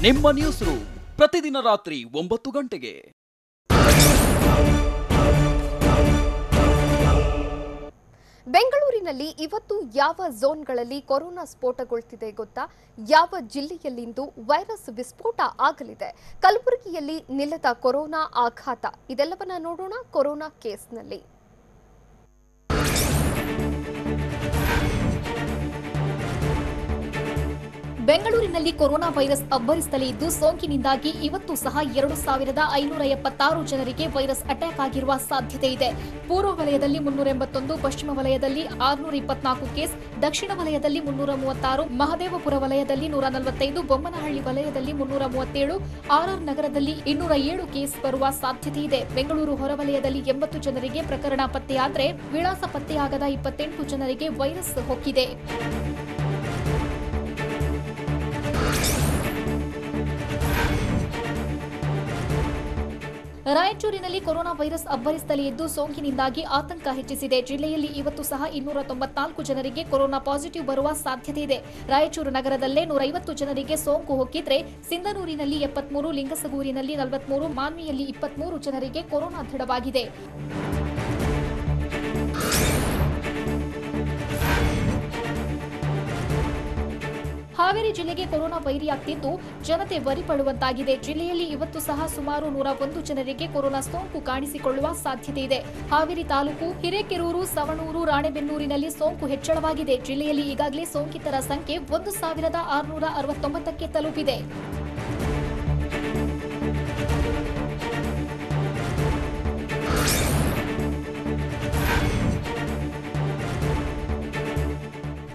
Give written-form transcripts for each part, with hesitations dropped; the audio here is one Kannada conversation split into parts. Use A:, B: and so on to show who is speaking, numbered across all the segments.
A: ನಿಮ್ಮ ನ್ಯೂಸ್ ರೂಮ್ ಪ್ರತಿದಿನ ರಾತ್ರಿ 9 ಗಂಟೆಗೆ.
B: ಬೆಂಗಳೂರಿನಲ್ಲಿ ಇವತ್ತು ಯಾವ ಝೋನ್ಗಳಲ್ಲಿ ಕೊರೋನಾ ಸ್ಫೋಟಗೊಳ್ತಿದೆ ಗೊತ್ತಾ? ಯಾವ ಜಿಲ್ಲೆಯಲ್ಲಿಂದು ವೈರಸ್ ವಿಸ್ಫೋಟ ಆಗಲಿದೆ? ಕಲಬುರಗಿಯಲ್ಲಿ ನಿಲ್ಲದ ಕೊರೋನಾ ಆಘಾತ, ಇದೆಲ್ಲವನ್ನ ನೋಡೋಣ ಕೊರೋನಾ ಕೇಸ್ನಲ್ಲಿ.
C: ಬೆಂಗಳೂರಿನಲ್ಲಿ ಕೊರೋನಾ ವೈರಸ್ ಅಬ್ಬರಿಸುತ್ತಲೇ ಇದ್ದು ಸೋಂಕಿನಿಂದಾಗಿ ಇವತ್ತು ಸಹ 2576 ಜನರಿಗೆ ವೈರಸ್ ಅಟ್ಯಾಕ್ ಆಗಿರುವ ಸಾಧ್ಯತೆ ಇದೆ. ಪೂರ್ವ ವಲಯದಲ್ಲಿ 381, ಪಶ್ಚಿಮ ವಲಯದಲ್ಲಿ 624 ಕೇಸ್, ದಕ್ಷಿಣ ವಲಯದಲ್ಲಿ 336, ಮಹದೇವಪುರ ವಲಯದಲ್ಲಿ 145, ಬೊಮ್ಮನಹಳ್ಳಿ ವಲಯದಲ್ಲಿ 337, ಆರ್ಆರ್ ನಗರದಲ್ಲಿ 207 ಕೇಸ್ ಬರುವ ಸಾಧ್ಯತೆ ಇದೆ. ಬೆಂಗಳೂರು ಹೊರವಲಯದಲ್ಲಿ 80 ಜನರಿಗೆ ಪ್ರಕರಣ ಪತ್ತೆಯಾದರೆ ವಿಳಾಸ ಪತ್ತೆಯಾಗದ 28 ಜನರಿಗೆ ವೈರಸ್ ಹೊಕ್ಕಿದೆ. ರಾಯಚೂರಿನಲ್ಲಿ ಕೊರೋನಾ ವೈರಸ್ ಅಬ್ಬರಿಸುತ್ತಲೇ ಇದ್ದು ಸೋಂಕಿನಿಂದಾಗಿ ಆತಂಕ ಹೆಚ್ಚಿಸಿದೆ. ಜಿಲ್ಲೆಯಲ್ಲಿ ಇವತ್ತು ಸಹ 294 ಜನರಿಗೆ ಕೊರೋನಾ ಪಾಸಿಟಿವ್ ಬರುವ ಸಾಧ್ಯತೆ ಇದೆ. ರಾಯಚೂರು ನಗರದಲ್ಲೇ 150 ಜನರಿಗೆ ಸೋಂಕು ಹೊಕ್ಕಿದ್ರೆ ಸಿಂಧನೂರಿನಲ್ಲಿ 73, ಲಿಂಗಸಗೂರಿನಲ್ಲಿ 43, ಮಾನ್ವಿಯಲ್ಲಿ 23 ಜನರಿಗೆ ಕೊರೋನಾ ದೃಢವಾಗಿದೆ. ಹಾವೇರಿ ಜಿಲ್ಲೆಗೆ ಕೊರೋನಾ ವೈರಿಯಾಗ್ತಿದ್ದು ಜನತೆ ವರಿಪಡುವಂತಾಗಿದೆ. ಜಿಲ್ಲೆಯಲ್ಲಿ ಇವತ್ತು ಸಹ ಸುಮಾರು 101 ಜನರಿಗೆ ಕೊರೋನಾ ಸೋಂಕು ಕಾಣಿಸಿಕೊಳ್ಳುವ ಸಾಧ್ಯತೆ ಇದೆ. ಹಾವೇರಿ ತಾಲೂಕು ಹಿರೇಕೆರೂರು, ಸವಣೂರು, ರಾಣೆಬೆನ್ನೂರಿನಲ್ಲಿ ಸೋಂಕು ಹೆಚ್ಚಳವಾಗಿದೆ. ಜಿಲ್ಲೆಯಲ್ಲಿ ಈಗಾಗಲೇ ಸೋಂಕಿತರ ಸಂಖ್ಯೆ 1669ಕ್ಕೆ ತಲುಪಿದೆ.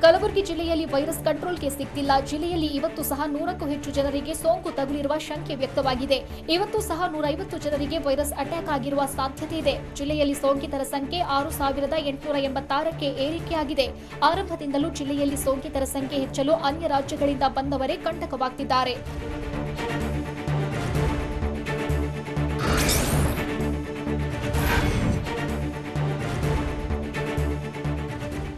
C: ಕಲಬುರಗಿ ಜಿಲ್ಲೆಯಲ್ಲಿ ವೈರಸ್ ಕಂಟ್ರೋಲ್ಗೆ ಸಿಕ್ತಿಲ್ಲ. ಜಿಲ್ಲೆಯಲ್ಲಿ ಇವತ್ತು ಸಹ 100ಕ್ಕೂ ಹೆಚ್ಚು ಜನರಿಗೆ ಸೋಂಕು ತಗುಲಿರುವ ಶಂಕೆ ವ್ಯಕ್ತವಾಗಿದೆ. ಇವತ್ತು ಸಹ 150 ಜನರಿಗೆ ವೈರಸ್ ಅಟ್ಯಾಕ್ ಆಗಿರುವ ಸಾಧ್ಯತೆ ಇದೆ. ಜಿಲ್ಲೆಯಲ್ಲಿ ಸೋಂಕಿತರ ಸಂಖ್ಯೆ 6886ಕ್ಕೆ ಏರಿಕೆಯಾಗಿದೆ. ಆರಂಭದಿಂದಲೂ ಜಿಲ್ಲೆಯಲ್ಲಿ ಸೋಂಕಿತರ ಸಂಖ್ಯೆ ಹೆಚ್ಚಲು ಅನ್ಯ ರಾಜ್ಯಗಳಿಂದ ಬಂದವರೇ ಕಂಟಕವಾಗ್ತಿದ್ದಾರೆ.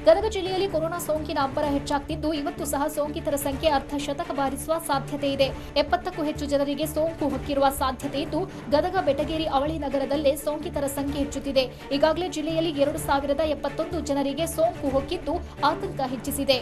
C: ಗದಗ ಜಿಲ್ಲೆಯಲ್ಲಿ ಕೊರೋನಾ ಸೋಂಕಿನ ಅಬ್ಬರ ಹೆಚ್ಚಾಗ್ತಿದ್ದು ಇವತ್ತು ಸಹ ಸೋಂಕಿತರ ಸಂಖ್ಯೆ ಅರ್ಧಶತಕ ಬಾರಿಸುವ ಸಾಧ್ಯತೆ ಇದೆ. 70ಕ್ಕೂ ಹೆಚ್ಚು ಜನರಿಗೆ ಸೋಂಕು ಹೊಕ್ಕಿರುವ ಸಾಧ್ಯತೆ ಇದ್ದು ಗದಗ, ಬೆಟಗೇರಿ, ಅವಳಿ ನಗರದಲ್ಲೇ ಸೋಂಕಿತರ ಸಂಖ್ಯೆ ಹೆಚ್ಚುತ್ತಿದೆ. ಈಗಾಗಲೇ ಜಿಲ್ಲೆಯಲ್ಲಿ 2071 ಜನರಿಗೆ ಸೋಂಕು ಹೊಕ್ಕಿದ್ದು ಆತಂಕ ಹೆಚ್ಚಿಸಿದೆ.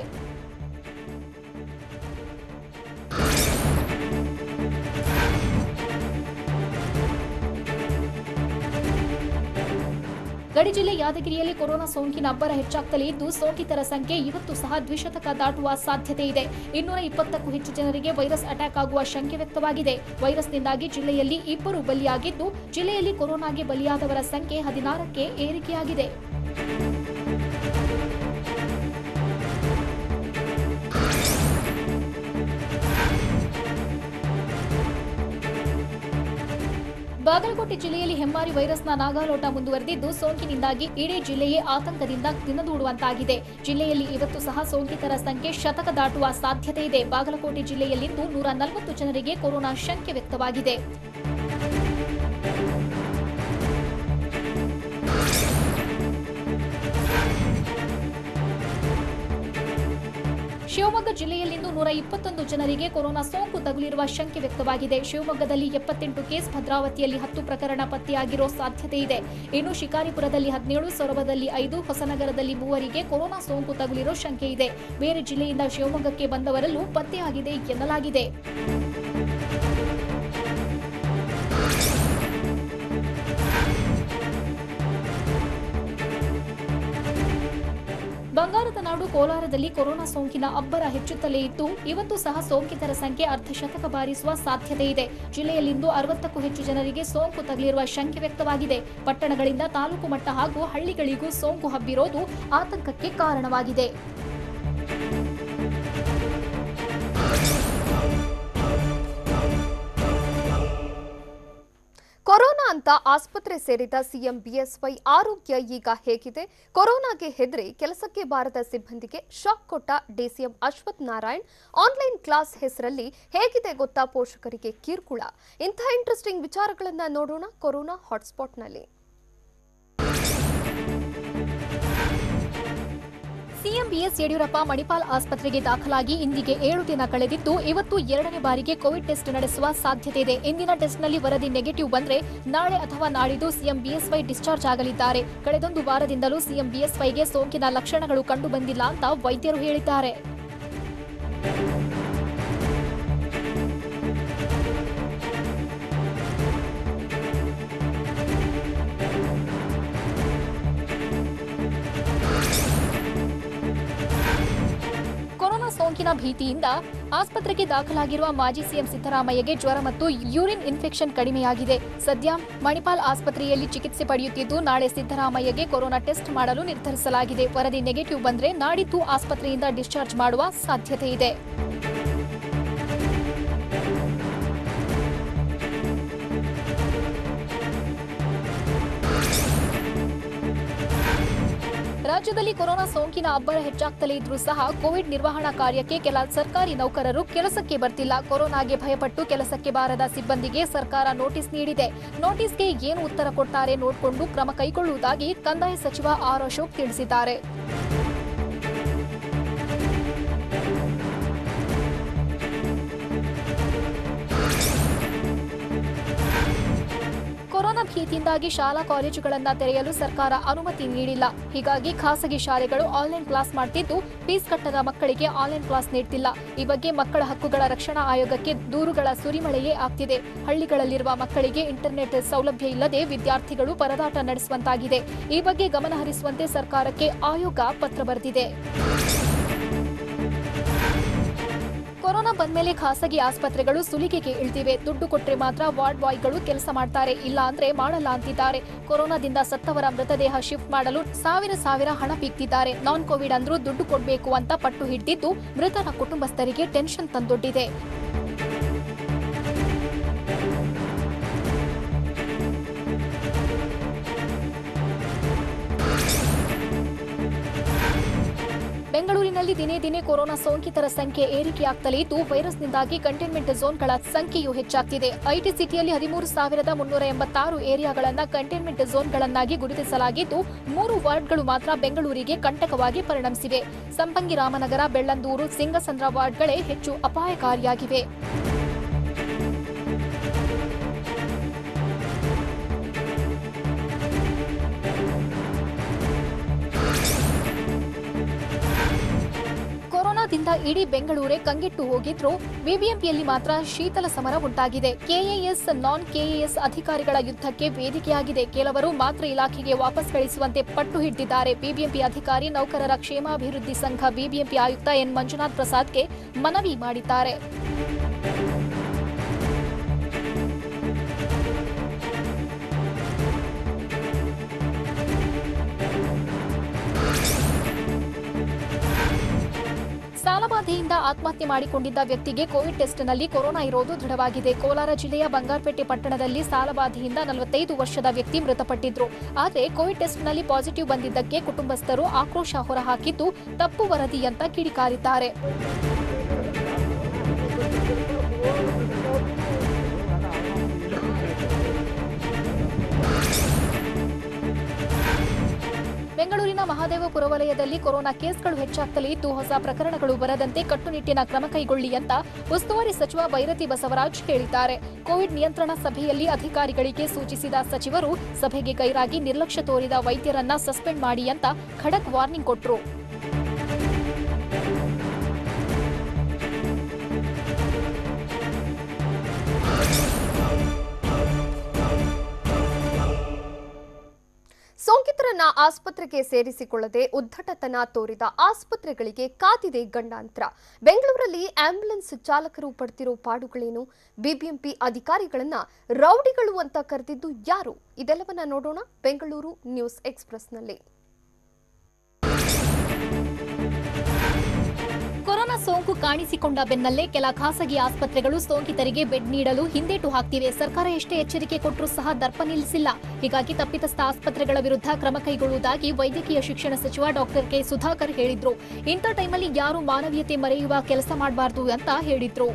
C: ಗಡಿ ಜಿಲ್ಲೆ ಯಾದಗಿರಿಯಲ್ಲಿ ಕೊರೋನಾ ಸೋಂಕಿನ ಅಬ್ಬರ ಹೆಚ್ಚಾಗ್ತಲೇ ಇದ್ದು ಸೋಂಕಿತರ ಸಂಖ್ಯೆ ಇವತ್ತು ಸಹ ದ್ವಿಶತಕ ದಾಟುವ ಸಾಧ್ಯತೆ ಇದೆ. 220ಕ್ಕೂ ಹೆಚ್ಚು ಜನರಿಗೆ ವೈರಸ್ ಅಟ್ಯಾಕ್ ಆಗುವ ಶಂಕೆ ವ್ಯಕ್ತವಾಗಿದೆ. ವೈರಸ್ನಿಂದಾಗಿ ಜಿಲ್ಲೆಯಲ್ಲಿ 2 ಬಲಿಯಾಗಿದ್ದು ಜಿಲ್ಲೆಯಲ್ಲಿ ಕೊರೋನಾಗೆ ಬಲಿಯಾದವರ ಸಂಖ್ಯೆ 16ಕ್ಕೆ ಏರಿಕೆಯಾಗಿದೆ. ಬಾಗಲಕೋಟೆ ಜಿಲ್ಲೆಯಲ್ಲಿ ಹೆಮ್ಮಾರಿ ವೈರಸ್ನ ನಾಗಾಲೋಟ ಮುಂದುವರೆದಿದ್ದು ಸೋಂಕಿನಿಂದಾಗಿ ಇಡೀ ಜಿಲ್ಲೆಯೇ ಆತಂಕದಿಂದ ದಿನದೂಡುವಂತಾಗಿದೆ. ಜಿಲ್ಲೆಯಲ್ಲಿ ಇವತ್ತು ಸಹ ಸೋಂಕಿತರ ಸಂಖ್ಯೆ ಶತಕ ದಾಟುವ ಸಾಧ್ಯತೆ ಇದೆ. ಬಾಗಲಕೋಟೆ ಜಿಲ್ಲೆಯಲ್ಲಿಂದು 140 ಜನರಿಗೆ ಕೊರೋನಾ ಶಂಕೆ ವ್ಯಕ್ತವಾಗಿದೆ. ಶಿವಮೊಗ್ಗ ಜಿಲ್ಲೆಯಲ್ಲಿಂದು 121 ಜನರಿಗೆ ಕೊರೋನಾ ಸೋಂಕು ತಗುಲಿರುವ ಶಂಕೆ ವ್ಯಕ್ತವಾಗಿದೆ. ಶಿವಮೊಗ್ಗದಲ್ಲಿ 78 ಕೇಸ್, ಭದ್ರಾವತಿಯಲ್ಲಿ 10 ಪ್ರಕರಣ ಪತ್ತೆಯಾಗಿರೋ ಸಾಧ್ಯತೆ ಇದೆ. ಇನ್ನು ಶಿಕಾರಿಪುರದಲ್ಲಿ 17, ಸೊರಬದಲ್ಲಿ 5, ಹೊಸನಗರದಲ್ಲಿ 3 ಕೊರೋನಾ ಸೋಂಕು ತಗುಲಿರೋ ಶಂಕೆ ಇದೆ. ಬೇರೆ ಜಿಲ್ಲೆಯಿಂದ ಶಿವಮೊಗ್ಗಕ್ಕೆ ಬಂದವರಲ್ಲೂ ಪತ್ತೆಯಾಗಿದೆ ಎನ್ನಲಾಗಿದೆ. ಬಂಗಾರದ ನಾಡು ಕೋಲಾರದಲ್ಲಿ ಕೊರೋನಾ ಸೋಂಕಿನ ಅಬ್ಬರ ಹೆಚ್ಚುತ್ತಲೇ ಇದ್ದು ಇವತ್ತು ಸಹ ಸೋಂಕಿತರ ಸಂಖ್ಯೆ ಅರ್ಧಶತಕ ಬಾರಿಸುವ ಸಾಧ್ಯತೆ ಇದೆ. ಜಿಲ್ಲೆಯಲ್ಲಿಂದು 60ಕ್ಕೂ ಹೆಚ್ಚು ಜನರಿಗೆ ಸೋಂಕು ತಗುಲಿರುವ ಶಂಕೆ ವ್ಯಕ್ತವಾಗಿದೆ. ಪಟ್ಟಣಗಳಿಂದ ತಾಲೂಕು ಮಟ್ಟ ಹಾಗೂ ಹಳ್ಳಿಗಳಿಗೂ ಸೋಂಕು ಹಬ್ಬಿರೋದು ಆತಂಕಕ್ಕೆ ಕಾರಣವಾಗಿದೆ.
B: ಕೊರೋನಾ ಅಂತ ಆಸ್ಪತ್ರೆ ಸೇರಿದ ಸಿಎಂ ಬಿಎಸ್ವೈ ಆರೋಗ್ಯ ಈಗ ಹೇಗಿದೆ? ಕೊರೋನಾಗೆ ಹೆದರಿ ಕೆಲಸಕ್ಕೆ ಬಾರದ ಸಿಬ್ಬಂದಿಗೆ ಶಾಕ್ ಕೊಟ್ಟ DCM Ashwath Narayan. Online class ಹೆಸರಲ್ಲಿ ಹೇಗಿದೆ ಗೊತ್ತಾ ಪೋಷಕರಿಗೆ ಕಿರುಕುಳ? ಇಂಥ ಇಂಟ್ರೆಸ್ಟಿಂಗ್ ವಿಚಾರಗಳನ್ನ ನೋಡೋಣ ಕೊರೋನಾ ಹಾಟ್ಸ್ಪಾಟ್ನಲ್ಲಿ.
C: ಸಿಎಂ ಬಿಎಸ್ ಯಡಿಯೂರಪ್ಪ ಮಣಿಪಾಲ್ ಆಸ್ಪತ್ರೆಗೆ ದಾಖಲಾಗಿ ಇಂದಿಗೆ 7 ದಿನ ಕಳೆದಿದ್ದು ಇವತ್ತು 2ನೇ ಬಾರಿಗೆ ಕೋವಿಡ್ ಟೆಸ್ಟ್ ನಡೆಸುವ ಸಾಧ್ಯತೆ ಇದೆ. ಇಂದಿನ ಟೆಸ್ಟ್ನಲ್ಲಿ ವರದಿ ನೆಗೆಟಿವ್ ಬಂದ್ರೆ ನಾಳೆ ಅಥವಾ ನಾಳಿದ್ದು ಸಿಎಂ ಬಿಎಸ್ವೈ ಡಿಸ್ಚಾರ್ಜ್ ಆಗಲಿದ್ದಾರೆ. ಕಳೆದೊಂದು ವಾರದಿಂದಲೂ ಸಿಎಂ ಬಿಎಸ್ವೈಗೆ ಸೋಂಕಿನ ಲಕ್ಷಣಗಳು ಕಂಡು ಬಂದಿಲ್ಲ ಅಂತ ವೈದ್ಯರು ಹೇಳಿದ್ದಾರೆ. ಕೊರೋನಾ ಸೋಂಕಿನ ಭೀತಿಯಿಂದ ಆಸ್ಪತ್ರೆಗೆ ದಾಖಲಾಗಿರುವ ಮಾಜಿ ಸಿಎಂ ಸಿದ್ದರಾಮಯ್ಯಗೆ ಜ್ವರ ಮತ್ತು ಯೂರಿನ್ ಇನ್ಫೆಕ್ಷನ್ ಕಡಿಮೆಯಾಗಿದೆ. ಸದ್ಯ ಮಣಿಪಾಲ್ ಆಸ್ಪತ್ರೆಯಲ್ಲಿ ಚಿಕಿತ್ಸೆ ಪಡೆಯುತ್ತಿದ್ದು ನಾಳೆ ಸಿದ್ದರಾಮಯ್ಯಗೆ ಕೊರೋನಾ ಟೆಸ್ಟ್ ಮಾಡಲು ನಿರ್ಧರಿಸಲಾಗಿದೆ. ವರದಿ ನೆಗೆಟಿವ್ ಬಂದ್ರೆ ನಾಡಿದ್ದು ಆಸ್ಪತ್ರೆಯಿಂದ ಡಿಸ್ಚಾರ್ಜ್ ಮಾಡುವ ಸಾಧ್ಯತೆ ಇದೆ. ರಾಜ್ಯದಲ್ಲಿ ಕೊರೋನಾ ಸೋಂಕಿನ ಅಬ್ಬರ ಹೆಚ್ಚಾಗ್ತಲೇ ಇದ್ರೂ ಸಹ ಕೋವಿಡ್ ನಿರ್ವಹಣಾ ಕಾರ್ಯಕ್ಕೆ ಕೆಲ ಸರ್ಕಾರಿ ನೌಕರರು ಕೆಲಸಕ್ಕೆ ಬರ್ತಿಲ್ಲ. ಕೊರೋನಾಗೆ ಭಯಪಟ್ಟು ಕೆಲಸಕ್ಕೆ ಬಾರದ ಸಿಬ್ಬಂದಿಗೆ ಸರ್ಕಾರ ನೋಟಿಸ್ ನೀಡಿದೆ. ನೋಟಿಸ್ಗೆ ಏನು ಉತ್ತರ ಕೊಡ್ತಾರೆ ನೋಡಿಕೊಂಡು ಕ್ರಮ ಕೈಗೊಳ್ಳುವುದಾಗಿ ಕಂದಾಯ ಸಚಿವ ಆರ್ ಅಶೋಕ್ ತಿಳಿಸಿದ್ದಾರೆ. ಕೊರೋನಾ ಭೀತಿಯಿಂದಾಗಿ ಶಾಲಾ ಕಾಲೇಜುಗಳನ್ನು ತೆರೆಯಲು ಸರ್ಕಾರ ಅನುಮತಿ ನೀಡಿಲ್ಲ. ಹೀಗಾಗಿ ಖಾಸಗಿ ಶಾಲೆಗಳು ಆನ್ಲೈನ್ ಕ್ಲಾಸ್ ಮಾಡ್ತಿದ್ದು ಫೀಸ್ ಕಟ್ಟದ ಮಕ್ಕಳಿಗೆ ಆನ್ಲೈನ್ ಕ್ಲಾಸ್ ನೀಡ್ತಿಲ್ಲ. ಈ ಬಗ್ಗೆ ಮಕ್ಕಳ ಹಕ್ಕುಗಳ ರಕ್ಷಣಾ ಆಯೋಗಕ್ಕೆ ದೂರುಗಳ ಸುರಿಮಳೆಯೇ ಆಗ್ತಿದೆ. ಹಳ್ಳಿಗಳಲ್ಲಿರುವ ಮಕ್ಕಳಿಗೆ ಇಂಟರ್ನೆಟ್ ಸೌಲಭ್ಯ ಇಲ್ಲದೆ ವಿದ್ಯಾರ್ಥಿಗಳು ಪರದಾಟ ನಡೆಸುವಂತಾಗಿದೆ. ಈ ಬಗ್ಗೆ ಗಮನ ಹರಿಸುವಂತೆ ಸರ್ಕಾರಕ್ಕೆ ಆಯೋಗ ಪತ್ರ ಬರೆದಿದೆ. ಕೊರೋನಾ ಬಂದ್ಮೇಲೆ ಖಾಸಗಿ ಆಸ್ಪತ್ರೆಗಳು ಸುಲಿಗೆಗೆ ಇಳಿದಿವೆ. ದುಡ್ಡು ಕೊಟ್ರೆ ಮಾತ್ರ ವಾರ್ಡ್ ಬಾಯ್ಗಳು ಕೆಲಸ ಮಾಡ್ತಾರೆ, ಇಲ್ಲ ಅಂದ್ರೆ ಮಾಡಲ್ಲ ಅಂತಿದ್ದಾರೆ. ಕೊರೋನಾದಿಂದ ಸತ್ತವರ ಮೃತದೇಹ ಶಿಫ್ಟ್ ಮಾಡಲು ಸಾವಿರ ಹಣ ಪೀಕ್ತಿದ್ದಾರೆ. ನಾನ್ ಕೋವಿಡ್ ಅಂದ್ರೂ ದುಡ್ಡು ಕೊಡ್ಬೇಕು ಅಂತ ಪಟ್ಟು ಹಿಡಿದಿದ್ದು ಮೃತರ ಕುಟುಂಬಸ್ಥರಿಗೆ ಟೆನ್ಷನ್ ತಂದೊಡ್ಡಿದೆ. ಬೆಂಗಳೂರಿನಲ್ಲಿ ದಿನೇ ದಿನೇ ಕೊರೋನಾ ಸೋಂಕಿತರ ಸಂಖ್ಯೆ ಏರಿಕೆಯಾಗುತ್ತಲೇ ಇದ್ದು ವೈರಸ್ನಿಂದಾಗಿ ಕಂಟೈನ್ಮೆಂಟ್ ಝೋನ್ಗಳ ಸಂಖ್ಯೆಯೂ ಹೆಚ್ಚಾಗ್ತಿದೆ. ಐಟಿ ಸಿಟಿಯಲ್ಲಿ 13,386 ಏರಿಯಾಗಳನ್ನು ಕಂಟೈನ್ಮೆಂಟ್ ಝೋನ್ಗಳನ್ನಾಗಿ ಗುರುತಿಸಲಾಗಿದ್ದು 3 ವಾರ್ಡ್ಗಳು ಮಾತ್ರ ಬೆಂಗಳೂರಿಗೆ ಕಂಟಕವಾಗಿ ಪರಿಣಮಿಸಿವೆ. ಸಂಪಂಗಿ ರಾಮನಗರ, ಬೆಳ್ಳಂದೂರು, ಸಿಂಗಸಂದ್ರ ವಾರ್ಡ್ಗಳೇ ಹೆಚ್ಚು ಅಪಾಯಕಾರಿಯಾಗಿವೆ. ಕೊರೋನಾದಿಂದ ಇಡೀ ಬೆಂಗಳೂರೇ ಕಂಗೆಟ್ಟು ಹೋಗಿದ್ರು ಬಿಬಿಎಂಪಿಯಲ್ಲಿ ಮಾತ್ರ ಶೀತಲ ಸಮರ ಉಂಟಾಗಿದೆ. ಕೆಎಎಸ್, ನಾನ್ ಕೆಎಎಸ್ ಅಧಿಕಾರಿಗಳ ಯುದ್ಧಕ್ಕೆ ವೇದಿಕೆಯಾಗಿದೆ. ಕೆಲವರು ಮಾತ್ರ ಇಲಾಖೆಗೆ ವಾಪಸ್ ಕಳಿಸುವಂತೆ ಪಟ್ಟು ಹಿಡಿದಿದ್ದಾರೆ. ಬಿಬಿಎಂಪಿ ಅಧಿಕಾರಿ ನೌಕರರ ಕ್ಷೇಮಾಭಿವೃದ್ಧಿ ಸಂಘ ಬಿಬಿಎಂಪಿ ಆಯುಕ್ತ ಎನ್ ಮಂಜುನಾಥ್ ಪ್ರಸಾದ್ಗೆ ಮನವಿ ಮಾಡಿದ್ದಾರೆ. ಸಾಲಬಾಧೆಯಿಂದ ಆತ್ಮಹತ್ಯೆ ಮಾಡಿಕೊಂಡಿದ್ದ ವ್ಯಕ್ತಿಗೆ ಕೋವಿಡ್ ಟೆಸ್ಟ್ನಲ್ಲಿ ಕೊರೋನಾ ಇರೋದು ದೃಢವಾಗಿದೆ. ಕೋಲಾರ ಜಿಲ್ಲೆಯ ಬಂಗಾರಪೇಟೆ ಪಟ್ಟಣದಲ್ಲಿ ಸಾಲಬಾಧೆಯಿಂದ 45 ವರ್ಷದ ವ್ಯಕ್ತಿ ಮೃತಪಟ್ಟಿದ್ರು. ಆದರೆ ಕೋವಿಡ್ ಟೆಸ್ಟ್ನಲ್ಲಿ ಪಾಸಿಟಿವ್ ಬಂದಿದ್ದಕ್ಕೆ ಕುಟುಂಬಸ್ಥರು ಆಕ್ರೋಶ ಹೊರಹಾಕಿದ್ದು ತಪ್ಪು ವರದಿ ಅಂತ ಕಿಡಿಕಾರಿದ್ದಾರೆ. ಬೆಂಗಳೂರಿನ ಮಹದೇವಪುರ ವಲಯದಲ್ಲಿ ಕೊರೋನಾ ಕೇಸ್ಗಳು ಹೆಚ್ಚಾಗ್ತಲೇ ಇದ್ದು ಹೊಸ ಪ್ರಕರಣಗಳು ಬರದಂತೆ ಕಟ್ಟುನಿಟ್ಟಿನ ಕ್ರಮ ಕೈಗೊಳ್ಳಿ ಅಂತ ಉಸ್ತುವಾರಿ ಸಚಿವ ಬೈರತಿ ಬಸವರಾಜ್ ಹೇಳಿದ್ದಾರೆ. ಕೋವಿಡ್ ನಿಯಂತ್ರಣ ಸಭೆಯಲ್ಲಿ ಅಧಿಕಾರಿಗಳಿಗೆ ಸೂಚಿಸಿದ ಸಚಿವರು ಸಭೆಗೆ ಗೈರಾಗಿ ನಿರ್ಲಕ್ಷ್ಯ ತೋರಿದ ವೈದ್ಯರನ್ನ ಸಸ್ಪೆಂಡ್ ಮಾಡಿ ಅಂತ ಖಡಕ್ ವಾರ್ನಿಂಗ್ ಕೊಟ್ಟರು.
B: ಸೋಂಕಿತರನ್ನ ಆಸ್ಪತ್ರೆಗೆ ಸೇರಿಸಿಕೊಳ್ಳದೆ ಉದ್ದಟತನ ತೋರಿದ ಆಸ್ಪತ್ರೆಗಳಿಗೆ ಕಾದಿದೆ ಗಂಡಾಂತರ. ಬೆಂಗಳೂರಲ್ಲಿ ಆಂಬ್ಯುಲೆನ್ಸ್ ಚಾಲಕರು ಪಡ್ತಿರೋ ಪಾಡುಗಳೇನು? ಬಿಬಿಎಂಪಿ ಅಧಿಕಾರಿಗಳನ್ನ ರೌಡಿಗಳು ಅಂತ ಕರೆದಿದ್ದು ಯಾರು? ಇದೆಲ್ಲವನ್ನ ನೋಡೋಣ ಬೆಂಗಳೂರು ನ್ಯೂಸ್ ಎಕ್ಸ್‌ಪ್ರೆಸ್‌ನಲ್ಲಿ.
C: ಕೊರೋನಾ ಸೋಂಕು ಕಾಣಿಸಿಕೊಂಡ ಬೆನ್ನಲ್ಲೇ ಕೆಲ ಖಾಸಗಿ ಆಸ್ಪತ್ರೆಗಳು ಸೋಂಕಿತರಿಗೆ ಬೆಡ್ ನೀಡಲು ಹಿಂದೇಟು ಹಾಕ್ತಿವೆ. ಸರ್ಕಾರ ಎಷ್ಟೇ ಎಚ್ಚರಿಕೆ ಕೊಟ್ಟರೂ ಸಹ ದರ್ಪ ನಿಲ್ಲಿಸಿಲ್ಲ. ಹೀಗಾಗಿ ತಪ್ಪಿತಸ್ಥ ಆಸ್ಪತ್ರೆಗಳ ವಿರುದ್ಧ ಕ್ರಮ ಕೈಗೊಳ್ಳುವುದಾಗಿ ವೈದ್ಯಕೀಯ ಶಿಕ್ಷಣ ಸಚಿವ ಡಾಕ್ಟರ್ ಕೆ ಸುಧಾಕರ್ ಹೇಳಿದ್ರು. ಇಂಥ ಟೈಮಲ್ಲಿ ಯಾರು ಮಾನವೀಯತೆ ಮರೆಯುವ ಕೆಲಸ ಮಾಡಬಾರದು ಅಂತ ಹೇಳಿದ್ರು.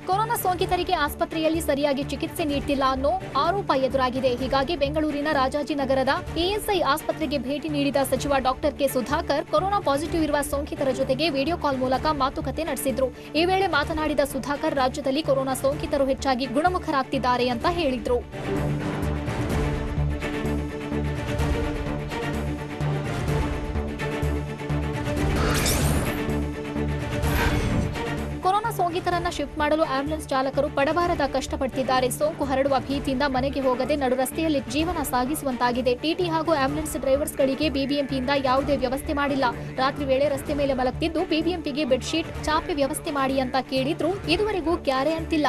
C: ಕೊರೋನಾ ಸೋಂಕಿತರಿಗೆ ಆಸ್ಪತ್ರೆಯಲ್ಲಿ ಸರಿಯಾಗಿ ಚಿಕಿತ್ಸೆ ನೀಡ್ತಿಲ್ಲ ಅನ್ನೋ ಆರೋಪ ಎದುರಾಗಿದೆ. ಹೀಗಾಗಿ ಬೆಂಗಳೂರಿನ ರಾಜಾಜಿನಗರದ ಇಎಸ್ಐ ಆಸ್ಪತ್ರೆಗೆ ಭೇಟಿ ನೀಡಿದ ಸಚಿವ doctor K Sudhakar corona positive ಇರುವ ಸೋಂಕಿತರ ಜೊತೆಗೆ ವಿಡಿಯೋ ಕಾಲ್ ಮೂಲಕ ಮಾತುಕತೆ ನಡೆಸಿದ್ರು. ಈ ವೇಳೆ ಮಾತನಾಡಿದ ಸುಧಾಕರ್ ರಾಜ್ಯದಲ್ಲಿ ಕೊರೋನಾ ಸೋಂಕಿತರು ಹೆಚ್ಚಾಗಿ ಗುಣಮುಖರಾಗ್ತಿದ್ದಾರೆ ಅಂತ ಹೇಳಿದ್ರು. ಕೊರೋನಾ ಸೋಂಕಿತರನ್ನ ಶಿಫ್ಟ್ ಮಾಡಲು ಆಂಬ್ಯುಲೆನ್ಸ್ ಚಾಲಕರು ಪಡಬಾರದ ಕಷ್ಟಪಡ್ತಿದ್ದಾರೆ. ಸೋಂಕು ಹರಡುವ ಭೀತಿಯಿಂದ ಮನೆಗೆ ಹೋಗದೆ ನಡು ರಸ್ತೆಯಲ್ಲಿ ಜೀವನ ಸಾಗಿಸುವಂತಾಗಿದೆ. ಟಿಟಿ ಹಾಗೂ ಆಂಬ್ಯುಲೆನ್ಸ್ ಡ್ರೈವರ್ಸ್ಗಳಿಗೆ ಬಿಬಿಎಂಪಿಯಿಂದ ಯಾವುದೇ ವ್ಯವಸ್ಥೆ ಮಾಡಿಲ್ಲ. ರಾತ್ರಿ ವೇಳೆ ರಸ್ತೆ ಮೇಲೆ ಮಲಗ್ತಿದ್ದು ಬಿಬಿಎಂಪಿಗೆ ಬೆಡ್ಶೀಟ್ ಚಾಪೆ ವ್ಯವಸ್ಥೆ ಮಾಡಿ ಅಂತ ಕೇಳಿದ್ರು ಇದುವರೆಗೂ ಕ್ಯಾರೆ ಅಂತಿಲ್ಲ.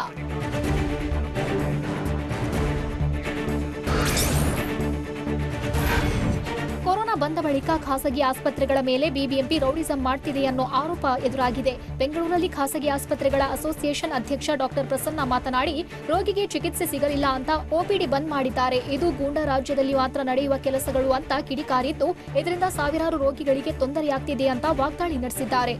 C: ಕೊರೋನಾ ಬಂದ ಬಳಿಕ ಖಾಸಗಿ ಆಸ್ಪತ್ರೆಗಳ ಮೇಲೆ ಬಿಬಿಎಂಪಿ ರೌಡಿಸಂ ಮಾಡ್ತಿದೆ ಅನ್ನೋ ಆರೋಪ ಎದುರಾಗಿದೆ. ಬೆಂಗಳೂರಲ್ಲಿ ಖಾಸಗಿ ಆಸ್ಪತ್ರೆಗಳ ಅಸೋಸಿಯೇಷನ್ ಅಧ್ಯಕ್ಷ ಡಾಕ್ಟರ್ ಪ್ರಸನ್ನ ಮಾತನಾಡಿ, ರೋಗಿಗೆ ಚಿಕಿತ್ಸೆ ಸಿಗಲಿಲ್ಲ ಅಂತ ಓಪಿಡಿ ಬಂದ್ ಮಾಡಿದ್ದಾರೆ. ಇದು ಗೂಂಡಾ ರಾಜ್ಯದಲ್ಲಿ ಮಾತ್ರ ನಡೆಯುವ ಕೆಲಸಗಳು ಅಂತ ಕಿಡಿಕಾರಿದ್ದು, ಇದರಿಂದ ಸಾವಿರಾರು ರೋಗಿಗಳಿಗೆ ತೊಂದರೆಯಾಗ್ತಿದೆ ಅಂತ ವಾಗ್ದಾಳಿ ನಡೆಸಿದ್ದಾರೆ.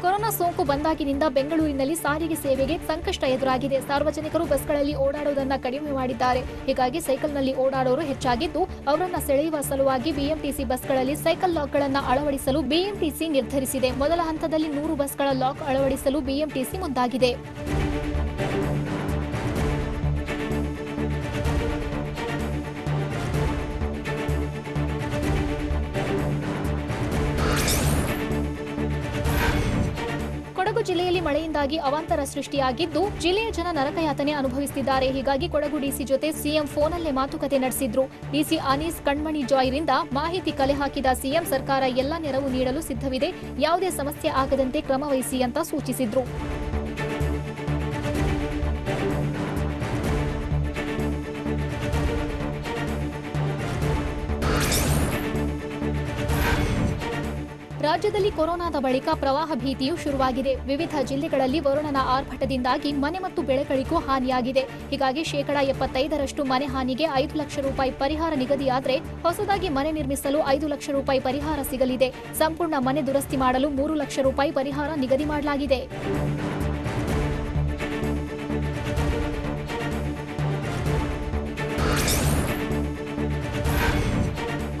C: ಕೊರೋನಾ ಸೋಂಕು ಬಂದಾಗಿನಿಂದ ಬೆಂಗಳೂರಿನಲ್ಲಿ ಸಾರಿಗೆ ಸೇವೆಗೆ ಸಂಕಷ್ಟ ಎದುರಾಗಿದೆ. ಸಾರ್ವಜನಿಕರು ಬಸ್ಗಳಲ್ಲಿ ಓಡಾಡುವುದನ್ನು ಕಡಿಮೆ ಮಾಡಿದ್ದಾರೆ. ಹೀಗಾಗಿ ಸೈಕಲ್ನಲ್ಲಿ ಓಡಾಡೋರು ಹೆಚ್ಚಾಗಿದ್ದು, ಅವರನ್ನ ಸೆಳೆಯುವ ಸಲುವಾಗಿ ಬಿಎಂಟಿಸಿ ಬಸ್ಗಳಲ್ಲಿ ಸೈಕಲ್ ಲಾಕ್ಗಳನ್ನು ಅಳವಡಿಸಲು ಬಿಎಂಟಿಸಿ ನಿರ್ಧರಿಸಿದೆ. ಮೊದಲ ಹಂತದಲ್ಲಿ 100 ಬಸ್ಗಳ ಲಾಕ್ ಅಳವಡಿಸಲು ಬಿಎಂಟಿಸಿ ಮುಂದಾಗಿದೆ. ಕೊಡಗು ಜಿಲ್ಲೆಯಲ್ಲಿ ಮಳೆಯಿಂದಾಗಿ ಅವಾಂತರ ಸೃಷ್ಟಿಯಾಗಿದ್ದು, ಜಿಲ್ಲೆಯ ಜನ ನರಕಯಾತನೆ ಅನುಭವಿಸುತ್ತಿದ್ದಾರೆ. ಹೀಗಾಗಿ ಕೊಡಗು ಡಿಸಿ ಜೊತೆ ಸಿಎಂ ಫೋನಲ್ಲೇ ಮಾತುಕತೆ ನಡೆಸಿದ್ರು. ಡಿಸಿ ಅನೀಸ್ ಕಣ್ಮಣಿ ಜಾಯ್ರಿಂದ ಮಾಹಿತಿ ಕಲೆ ಹಾಕಿದ ಸಿಎಂ ಸರ್ಕಾರ ಎಲ್ಲ ನೆರವು ನೀಡಲು ಸಿದ್ಧವಿದೆ, ಯಾವುದೇ ಸಮಸ್ಯೆ ಆಗದಂತೆ ಕ್ರಮ ವಹಿಸಿ ಅಂತ ಸೂಚಿಸಿದ್ರು. ರಾಜ್ಯದಲ್ಲಿ ಕೊರೋನಾದ ಬಳಿಕ ಪ್ರವಾಹ ಭೀತಿಯೂ ಶುರುವಾಗಿದೆ. ವಿವಿಧ ಜಿಲ್ಲೆಗಳಲ್ಲಿ ವರುಣನ ಆರ್ಭಟದಿಂದಾಗಿ ಮನೆ ಮತ್ತು ಬೆಳೆಗಳಿಗೂ ಹಾನಿಯಾಗಿದೆ. ಹೀಗಾಗಿ 75% ಮನೆ ಹಾನಿಗೆ 5 ಲಕ್ಷ ರೂಪಾಯಿ ಪರಿಹಾರ ನಿಗದಿಯಾದರೆ, ಹೊಸದಾಗಿ ಮನೆ ನಿರ್ಮಿಸಲು 5 ಲಕ್ಷ ರೂಪಾಯಿ ಪರಿಹಾರ ಸಿಗಲಿದೆ. ಸಂಪೂರ್ಣ ಮನೆ ದುರಸ್ತಿ ಮಾಡಲು 3 ಲಕ್ಷ ರೂಪಾಯಿ ಪರಿಹಾರ ನಿಗದಿ ಮಾಡಲಾಗಿದೆ.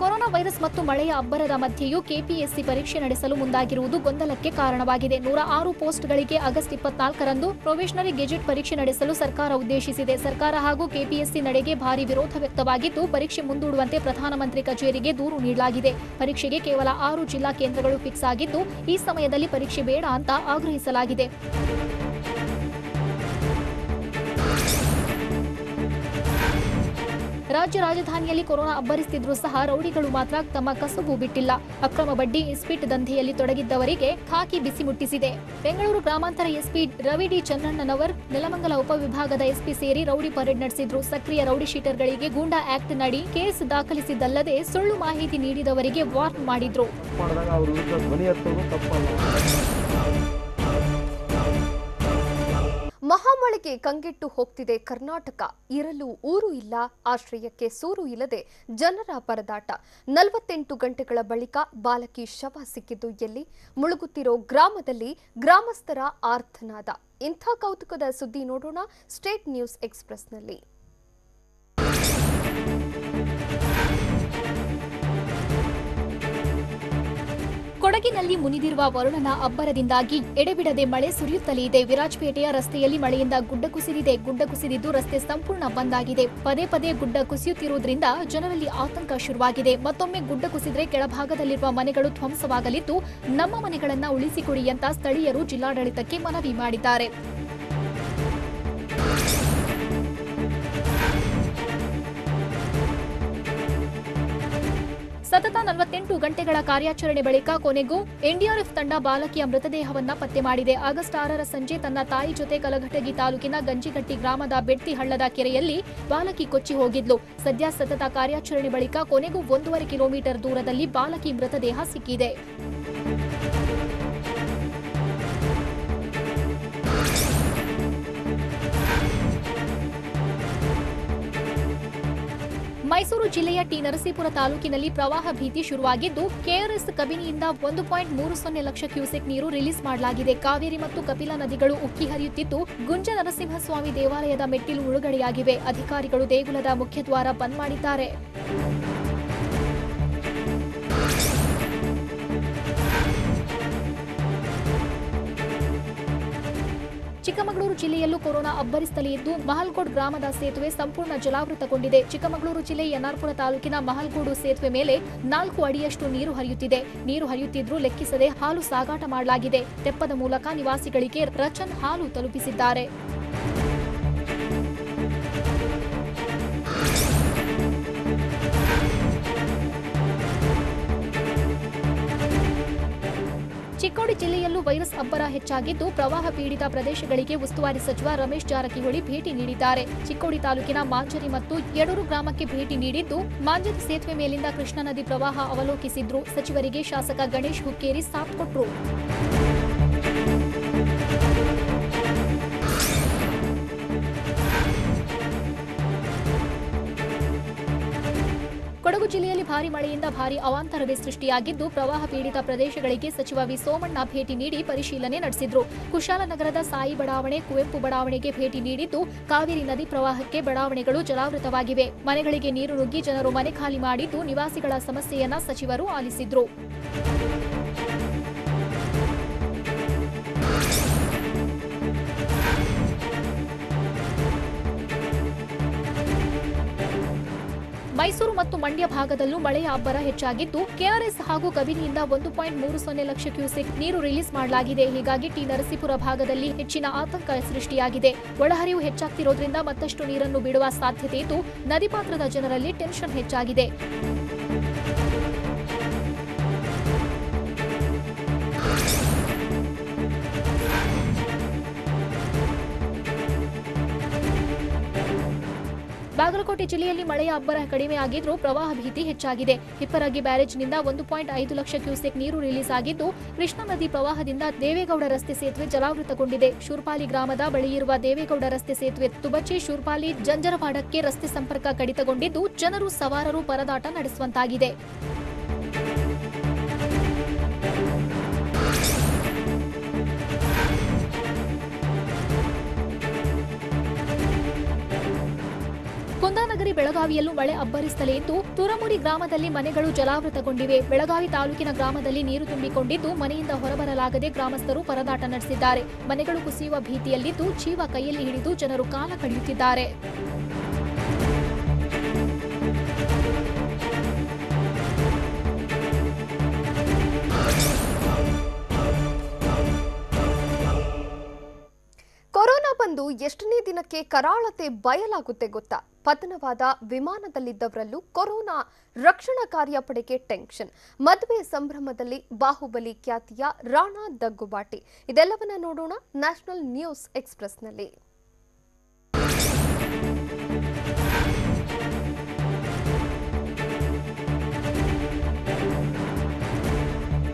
C: ಕೊರೋನಾ ವೈರಸ್ ಮತ್ತು ಮಳೆಯ ಅಬ್ಬರದ ಮಧ್ಯೆಯೂ ಕೆಪಿಎಸ್ಸಿ ಪರೀಕ್ಷೆ ನಡೆಸಲು ಮುಂದಾಗಿರುವುದು ಗೊಂದಲಕ್ಕೆ ಕಾರಣವಾಗಿದೆ. 106 ಪೋಸ್ಟ್ಗಳಿಗೆ ಆಗಸ್ಟ್ 24ರಂದು ಪ್ರೊಬೇಷನರಿ ಗೆಜೆಟ್ ಪರೀಕ್ಷೆ ನಡೆಸಲು ಸರ್ಕಾರ ಉದ್ದೇಶಿಸಿದೆ. ಸರ್ಕಾರ ಹಾಗೂ ಕೆಪಿಎಸ್ಸಿ ನಡೆಗೆ ಭಾರಿ ವಿರೋಧ ವ್ಯಕ್ತವಾಗಿದ್ದು, ಪರೀಕ್ಷೆ ಮುಂದೂಡುವಂತೆ ಪ್ರಧಾನಮಂತ್ರಿ ಕಚೇರಿಗೆ ದೂರು ನೀಡಲಾಗಿದೆ. ಪರೀಕ್ಷೆಗೆ ಕೇವಲ 6 ಜಿಲ್ಲಾ ಕೇಂದ್ರಗಳು ಫಿಕ್ಸ್ ಆಗಿದ್ದು, ಈ ಸಮಯದಲ್ಲಿ ಪರೀಕ್ಷೆ ಬೇಡ ಅಂತ ಆಗ್ರಹಿಸಲಾಗಿದೆ. ರಾಜ್ಯ ರಾಜಧಾನಿಯಲ್ಲಿ ಕೊರೋನಾ ಅಬ್ಬರಿಸುತ್ತಿದ್ರೂ ಸಹ ರೌಡಿಗಳು ಮಾತ್ರ ತಮ್ಮ ಕಸುಬು ಬಿಟ್ಟಿಲ್ಲ. ಅಕ್ರಮ ಬಡ್ಡಿ ಇಸ್ಪೀಟ್ ದಂಧೆಯಲ್ಲಿ ತೊಡಗಿದ್ದವರಿಗೆ ಖಾಕಿ ಬಿಸಿ ಮುಟ್ಟಿಸಿದೆ. ಬೆಂಗಳೂರು ಗ್ರಾಮಾಂತರ ಎಸ್ಪಿ ರವಿ ಡಿ ಚನ್ನಣ್ಣನವರ್ ನೆಲಮಂಗಲ ಉಪವಿಭಾಗದ ಎಸ್ಪಿ ಸೇರಿ ರೌಡಿ ಪರೇಡ್ ನಡೆಸಿದ್ರು. ಸಕ್ರಿಯ ರೌಡಿ ಶೀಟರ್ಗಳಿಗೆ ಗೂಂಡಾ ಆಕ್ಟ್ ನಡಿ ಕೇಸ್ ದಾಖಲಿಸಿದ್ದಲ್ಲದೆ ಸುಳ್ಳು ಮಾಹಿತಿ ನೀಡಿದವರಿಗೆ ವಾರ್ನ್ ಮಾಡಿದ್ರು.
B: ಮಹಾಮಳೆಗೆ ಕಂಗೆಟ್ಟು ಹೋಗ್ತಿದೆ ಕರ್ನಾಟಕ. ಇರಲು ಊರು ಇಲ್ಲ, ಆಶ್ರಯಕ್ಕೆ ಸೂರು ಇಲ್ಲದೆ ಜನರ ಪರದಾಟ. 48 ಗಂಟೆಗಳ ಬಳಿಕ ಬಾಲಕಿ ಶವ ಸಿಕ್ಕಿದ್ದು ಎಲ್ಲಿ? ಮುಳುಗುತ್ತಿರೋ ಗ್ರಾಮದಲ್ಲಿ ಗ್ರಾಮಸ್ಥರ ಆರ್ತನಾದ. ಇಂಥ ಕೌತುಕದ ಸುದ್ದಿ ನೋಡೋಣ ಸ್ಟೇಟ್ ನ್ಯೂಸ್ ಎಕ್ಸ್‌ಪ್ರೆಸ್‌ನಲ್ಲಿ.
C: ಕೊಡಗಿನಲ್ಲಿ ಮುನಿದಿರುವ ವರುಣನ ಅಬ್ಬರದಿಂದಾಗಿ ಎಡೆಬಿಡದೆ ಮಳೆ ಸುರಿಯುತ್ತಲೇ ಇದೆ. ವಿರಾಜಪೇಟೆಯ ರಸ್ತೆಯಲ್ಲಿ ಮಳೆಯಿಂದ ಗುಡ್ಡ ಕುಸಿದಿದೆ. ಗುಡ್ಡ ಕುಸಿದಿದ್ದು ರಸ್ತೆ ಸಂಪೂರ್ಣ ಬಂದ್ ಆಗಿದೆ. ಪದೇ ಪದೇ ಗುಡ್ಡ ಕುಸಿಯುತ್ತಿರುವುದರಿಂದ ಜನರಲ್ಲಿ ಆತಂಕ ಶುರುವಾಗಿದೆ. ಮತ್ತೊಮ್ಮೆ ಗುಡ್ಡ ಕುಸಿದ್ರೆ ಕೆಳಭಾಗದಲ್ಲಿರುವ ಮನೆಗಳು ಧ್ವಂಸವಾಗಲಿದ್ದು, ನಮ್ಮ ಮನೆಗಳನ್ನ ಉಳಿಸಿಕೊಡಿ ಅಂತ ಸ್ಥಳೀಯರು ಜಿಲ್ಲಾಡಳಿತಕ್ಕೆ ಮನವಿ ಮಾಡಿದ್ದಾರೆ. ಸತತ 48 ಗಂಟೆಗಳ ಕಾರ್ಯಾಚರಣೆ ಬಳಿಕ ಕೊನೆಗೂ ಎನ್ಡಿಆರ್ಎಫ್ ತಂಡ ಬಾಲಕಿಯ ಮೃತದೇಹವನ್ನ ಪತ್ತೆ ಮಾಡಿದೆ. ಆಗಸ್ಟ್ 6ರ ಸಂಜೆ ತನ್ನ ತಾಯಿ ಜೊತೆ ಕಲಘಟಗಿ ತಾಲೂಕಿನ ಗಂಜಿಗಟ್ಟಿ ಗ್ರಾಮದ ಬೆಡ್ತಿ ಹಳ್ಳದ ಕೆರೆಯಲ್ಲಿ ಬಾಲಕಿ ಕೊಚ್ಚಿ ಹೋಗಿದ್ಲು. ಸದ್ಯ ಸತತ ಕಾರ್ಯಾಚರಣೆ ಬಳಿಕ ಕೊನೆಗೂ 1.5 ಕಿಲೋಮೀಟರ್ ದೂರದಲ್ಲಿ ಬಾಲಕಿ ಮೃತದೇಹ ಸಿಕ್ಕಿದೆ. ಮೈಸೂರು ಜಿಲ್ಲೆಯ ಟಿ ನರಸೀಪುರ ತಾಲೂಕಿನಲ್ಲಿ ಪ್ರವಾಹ ಭೀತಿ ಶುರುವಾಗಿದ್ದು ಕೆಆರ್ಎಸ್ ಕಬಿನಿಯಿಂದ 1.30 ಲಕ್ಷ ಕ್ಯೂಸೆಕ್ ನೀರು ರಿಲೀಸ್ ಮಾಡಲಾಗಿದೆ. ಕಾವೇರಿ ಮತ್ತು ಕಪಿಲಾ ನದಿಗಳು ಉಕ್ಕಿ ಹರಿಯುತ್ತಿದ್ದು ಗುಂಜ ನರಸಿಂಹಸ್ವಾಮಿ ದೇವಾಲಯದ ಮೆಟ್ಟಿಲು ಮುಳುಗಡೆಯಾಗಿವೆ. ಅಧಿಕಾರಿಗಳು ದೇಗುಲದ ಮುಖ್ಯದ್ವಾರ ಬಂದ್ ಮಾಡಿದ್ದಾರೆ. ಚಿಕ್ಕಮಗಳೂರು ಜಿಲ್ಲೆಯಲ್ಲೂ ಕೊರೋನಾ ಅಬ್ಬರಿಸುತ್ತಲೇ ಇದ್ದು ಮಹಲ್ಗೋಡ್ ಗ್ರಾಮದ ಸೇತುವೆ ಸಂಪೂರ್ಣ ಜಲಾವೃತಗೊಂಡಿದೆ. ಚಿಕ್ಕಮಗಳೂರು ಜಿಲ್ಲೆ ಎನ್ಆರ್ಪುರ ತಾಲೂಕಿನ ಮಹಲ್ಗೋಡು ಸೇತುವೆ ಮೇಲೆ 4 ಅಡಿಯಷ್ಟು ನೀರು ಹರಿಯುತ್ತಿದೆ. ನೀರು ಹರಿಯುತ್ತಿದ್ರೂ ಲೆಕ್ಕಿಸದೆ ಹಾಲು ಸಾಗಾಟ ಮಾಡಲಾಗಿದೆ. ತೆಪ್ಪದ ಮೂಲಕ ನಿವಾಸಿಗಳಿಗೆ ರಚನ್ ಹಾಲು ತಲುಪಿಸಿದ್ದಾರೆ. ಚಿಕ್ಕೋಡಿ ಜಿಲ್ಲೆಯಲ್ಲೂ ವೈರಸ್ ಅಬ್ಬರ ಹೆಚ್ಚಾಗಿದ್ದು ಪ್ರವಾಹ ಪೀಡಿತ ಪ್ರದೇಶಗಳಿಗೆ ಉಸ್ತುವಾರಿ ಸಚಿವ ರಮೇಶ್ ಜಾರಕಿಹೊಳಿ ಭೇಟಿ ನೀಡಿದ್ದಾರೆ. ಚಿಕ್ಕೋಡಿ ತಾಲೂಕಿನ ಮಾಂಜರಿ ಮತ್ತು ಯಡೂರು ಗ್ರಾಮಕ್ಕೆ ಭೇಟಿ ನೀಡಿದ್ದು ಮಾಂಜರಿ ಸೇತುವೆ ಮೇಲಿಂದ ಕೃಷ್ಣಾ ನದಿ ಪ್ರವಾಹ ಅವಲೋಕಿಸಿದ್ರು. ಸಚಿವರಿಗೆ ಶಾಸಕ ಗಣೇಶ್ ಹುಕ್ಕೇರಿ ಸಾಥ್ ಕೊಟ್ರು. ಕೊಡಗು ಜಿಲ್ಲೆಯಲ್ಲಿ ಭಾರಿ ಮಳೆಯಿಂದ ಭಾರಿ ಅವಾಂತರವೇ ಸೃಷ್ಟಿಯಾಗಿದ್ದು ಪ್ರವಾಹ ಪೀಡಿತ ಪ್ರದೇಶಗಳಿಗೆ ಸಚಿವ ವಿ ಸೋಮಣ್ಣ ಭೇಟಿ ನೀಡಿ ಪರಿಶೀಲನೆ ನಡೆಸಿದ್ರು. ಕುಶಾಲನಗರದ ಸಾಯಿ ಬಡಾವಣೆ, ಕುವೆಂಪು ಬಡಾವಣೆಗೆ ಭೇಟಿ ನೀಡಿದ್ದು ಕಾವೇರಿ ನದಿ ಪ್ರವಾಹಕ್ಕೆ ಬಡಾವಣೆಗಳು ಜಲಾವೃತವಾಗಿವೆ. ಮನೆಗಳಿಗೆ ನೀರು ನುಗ್ಗಿ ಜನರು ಮನೆ ಖಾಲಿ ಮಾಡಿದ್ದು ನಿವಾಸಿಗಳ ಸಮಸ್ಯೆಯನ್ನ ಸಚಿವರು ಆಲಿಸಿದ್ರು. ಮೈಸೂರು ಮತ್ತು ಮಂಡ್ಯ ಭಾಗದಲ್ಲೂ ಮಳೆಯ ಅಬ್ಬರ ಹೆಚ್ಚಾಗಿದ್ದು ಕೆಆರ್ಎಸ್ ಹಾಗೂ ಕಬಿನಿಯಿಂದ 1.30 ಲಕ್ಷ ಕ್ಯೂಸೆಕ್ ನೀರು ರಿಲೀಸ್ ಮಾಡಲಾಗಿದೆ. ಹೀಗಾಗಿ ಟಿ ನರಸೀಪುರ ಭಾಗದಲ್ಲಿ ಹೆಚ್ಚಿನ ಆತಂಕ ಸೃಷ್ಟಿಯಾಗಿದೆ. ಒಳಹರಿವು ಹೆಚ್ಚಾಗ್ತಿರೋದ್ರಿಂದ ಮತ್ತಷ್ಟು ನೀರನ್ನು ಬಿಡುವ ಸಾಧ್ಯತೆ ಇದ್ದು ನದಿ ಪಾತ್ರದ ಜನರಲ್ಲಿ ಟೆನ್ಷನ್ ಹೆಚ್ಚಾಗಿದೆ. ಬಾಗಲಕೋಟೆ ಜಿಲ್ಲೆಯಲ್ಲಿ ಮಳೆಯ ಅಬ್ಬರ ಕಡಿಮೆಯಾಗಿದ್ರೂ ಪ್ರವಾಹ ಭೀತಿ ಹೆಚ್ಚಾಗಿದೆ. ಹಿಪ್ಪರಗಿ ಬ್ಯಾರೇಜ್ನಿಂದ 1.5 ಲಕ್ಷ ಕ್ಯೂಸೆಕ್ ನೀರು ರಿಲೀಸ್ ಆಗಿದ್ದು ಕೃಷ್ಣಾ ನದಿ ಪ್ರವಾಹದಿಂದ ದೇವೇಗೌಡ ರಸ್ತೆ ಸೇತುವೆ ಜಲಾವೃತಗೊಂಡಿದೆ. ಶೂರ್ಪಾಲಿ ಗ್ರಾಮದ ಬಳಿಯಿರುವ ದೇವೇಗೌಡ ರಸ್ತೆ ಸೇತುವೆ ತುಬಚಿ ಶೂರ್ಪಾಲಿ ಜಂಜರವಾಡಕ್ಕೆ ರಸ್ತೆ ಸಂಪರ್ಕ ಕಡಿತಗೊಂಡಿದ್ದು ಜನರು ಸವಾರರು ಪರದಾಟ ನಡೆಸುವಂತಾಗಿದೆ. ಕುಂದಾನಗರಿ ಬೆಳಗಾವಿಯಲ್ಲೂ ಮಳೆ ಅಬ್ಬರಿಸುತ್ತಲೇ ಇದ್ದು ತುರಮುರಿ ಗ್ರಾಮದಲ್ಲಿ ಮನೆಗಳು ಜಲಾವೃತಗೊಂಡಿವೆ. ಬೆಳಗಾವಿ ತಾಲೂಕಿನ ಗ್ರಾಮದಲ್ಲಿ ನೀರು ತುಂಬಿಕೊಂಡಿದ್ದು ಮನೆಯಿಂದ ಹೊರಬರಲಾಗದೆ ಗ್ರಾಮಸ್ಥರು ಪರದಾಟ ನಡೆಸಿದ್ದಾರೆ. ಮನೆಗಳು ಕುಸಿಯುವ ಭೀತಿಯಲ್ಲಿದ್ದು ಜೀವ ಕೈಯಲ್ಲಿ ಹಿಡಿದು ಜನರು ಕಾಲ ಕಳೆಯುತ್ತಿದ್ದಾರೆ.
B: ಕೊರೋನಾ ಬಂದು ಎಷ್ಟನೇ ದಿನಕ್ಕೆ ಕರಾಳತೆ ಬಯಲಾಗುತ್ತೆ ಗೊತ್ತಾ? ಪತನವಾದ ವಿಮಾನದಲ್ಲಿದ್ದವರಲ್ಲೂ ಕೊರೋನಾ ರಕ್ಷಣಾ ಕಾರ್ಯಪಡೆಗೆ ಟೆನ್ಷನ್. ಮದುವೆ ಸಂಭ್ರಮದಲ್ಲಿ ಬಾಹುಬಲಿ ಖ್ಯಾತಿಯ ರಾಣಾ ದಗ್ಗುಬಾಟಿ. ಇದೆಲ್ಲವನ್ನ ನೋಡೋಣ ನ್ಯಾಷನಲ್ ನ್ಯೂಸ್ ಎಕ್ಸ್‌ಪ್ರೆಸ್‌ನಲ್ಲಿ.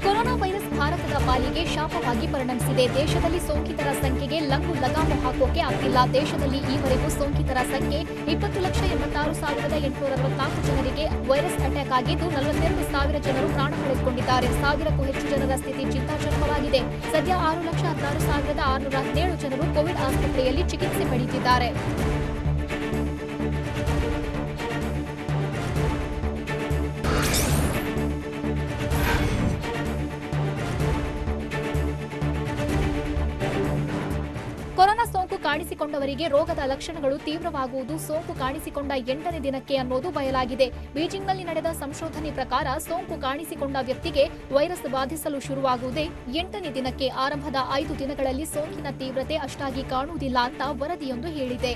C: ಕೊರೋನಾ ವೈರಸ್ ಭಾರತದ ಪಾಲಿಗೆ ಶಾಪವಾಗಿ ಪರಿಣಮಿಸಿದೆ. ದೇಶದಲ್ಲಿ ಸೋಂಕಿತರ ಸಂಖ್ಯೆಗೆ ಲಗಾಮು ಹಾಕೋಕೆ ಆಗ್ತಿಲ್ಲ. ದೇಶದಲ್ಲಿ ಈವರೆಗೂ ಸೋಂಕಿತರ ಸಂಖ್ಯೆ 20,86,864 ಜನರಿಗೆ ವೈರಸ್ ಅಟ್ಯಾಕ್ ಆಗಿದ್ದು 42,000 ಜನರು ಪ್ರಾಣ ಕಳೆದುಕೊಂಡಿದ್ದಾರೆ. 1,000ಕ್ಕೂ ಹೆಚ್ಚು ಜನರ ಸ್ಥಿತಿ ಚಿಂತಾಜನಕವಾಗಿದೆ. ಸದ್ಯ 6,16,617 ಜನರು ಕೋವಿಡ್ ಆಸ್ಪತ್ರೆಯಲ್ಲಿ ಚಿಕಿತ್ಸೆ ಪಡೆಯುತ್ತಿದ್ದಾರೆ. ಕೊರೋನಾ ಸೋಂಕು ಕಾಣಿಸಿಕೊಂಡವರಿಗೆ ರೋಗದ ಲಕ್ಷಣಗಳು ತೀವ್ರವಾಗುವುದು ಸೋಂಕು ಕಾಣಿಸಿಕೊಂಡ 8ನೇ ದಿನಕ್ಕೆ ಅನ್ನೋದು ಬಯಲಾಗಿದೆ. ಬೀಜಿಂಗ್ನಲ್ಲಿ ನಡೆದ ಸಂಶೋಧನೆ ಪ್ರಕಾರ ಸೋಂಕು ಕಾಣಿಸಿಕೊಂಡ ವ್ಯಕ್ತಿಗೆ ವೈರಸ್ ಬಾಧಿಸಲು ಶುರುವಾಗುವುದೇ 8ನೇ ದಿನಕ್ಕೆ. ಆರಂಭದ 5 ದಿನಗಳಲ್ಲಿ ಸೋಂಕಿನ ತೀವ್ರತೆ ಅಷ್ಟಾಗಿ ಕಾಣುವುದಿಲ್ಲ ಅಂತ ವರದಿಯೊಂದು ಹೇಳಿದೆ.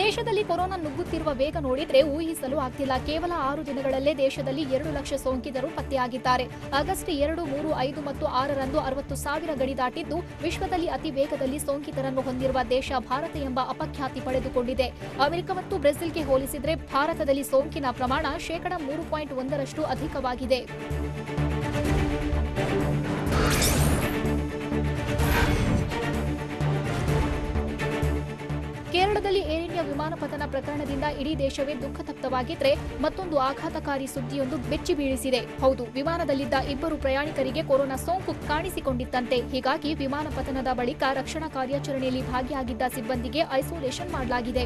C: ದೇಶದಲ್ಲಿ ದೇಶದಲ್ಲಿ ಕೊರೋನಾ ನುಗ್ಗುತ್ತಿರುವ ವೇಗ ನೋಡಿದ್ರೆ ಊಹಿಸಲು ಆಗ್ತಿಲ್ಲ. ಕೇವಲ 6 ದಿನಗಳಲ್ಲೇ ದೇಶದಲ್ಲಿ 2 ಲಕ್ಷ ಸೋಂಕಿತರು ಪತ್ತೆಯಾಗಿದ್ದಾರೆ. ಆಗಸ್ಟ್ 2, 3, 5 ಮತ್ತು 6ರಂದು 60,000 ಗಡಿ ದಾಟಿದ್ದು ವಿಶ್ವದಲ್ಲಿ ಅತಿ ವೇಗದಲ್ಲಿ ಸೋಂಕಿತರನ್ನು ಹೊಂದಿರುವ ದೇಶ ಭಾರತ ಎಂಬ ಅಪಖ್ಯಾತಿ ಪಡೆದುಕೊಂಡಿದೆ. ಅಮೆರಿಕ ಮತ್ತು ಬ್ರೆಜಿಲ್ಗೆ ಹೋಲಿಸಿದ್ರೆ ಭಾರತದಲ್ಲಿ ಸೋಂಕಿನ ಪ್ರಮಾಣ 3.1% ಅಧಿಕವಾಗಿದೆ. ಕೇರಳದಲ್ಲಿ ಏರ್ ಇಂಡಿಯಾ ವಿಮಾನ ಪತನ ಪ್ರಕರಣದಿಂದ ಇಡೀ ದೇಶವೇ ದುಃಖತಪ್ತವಾಗಿದ್ರೆ ಮತ್ತೊಂದು ಆಘಾತಕಾರಿ ಸುದ್ದಿಯೊಂದು ಬೆಚ್ಚಿ ಬೀಳಿಸಿದೆ. ಹೌದು, ವಿಮಾನದಲ್ಲಿದ್ದ 2 ಪ್ರಯಾಣಿಕರಿಗೆ ಕೊರೋನಾ ಸೋಂಕು ಕಾಣಿಸಿಕೊಂಡಿತ್ತಂತೆ. ಹೀಗಾಗಿ ವಿಮಾನ ಪತನದ ಬಳಿಕ ರಕ್ಷಣಾ ಕಾರ್ಯಾಚರಣೆಯಲ್ಲಿ ಭಾಗಿಯಾಗಿದ್ದ ಸಿಬ್ಬಂದಿಗೆ ಐಸೋಲೇಷನ್ ಮಾಡಲಾಗಿದೆ.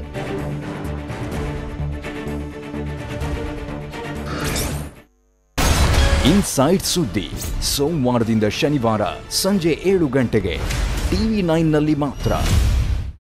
D: ಇನ್ಸೈಡ್ ಸುದ್ದಿ ಸೋಮವಾರದಿಂದ ಶನಿವಾರ ಸಂಜೆ 7 ಗಂಟೆಗೆ TV9 ನಲ್ಲಿ ಮಾತ್ರ.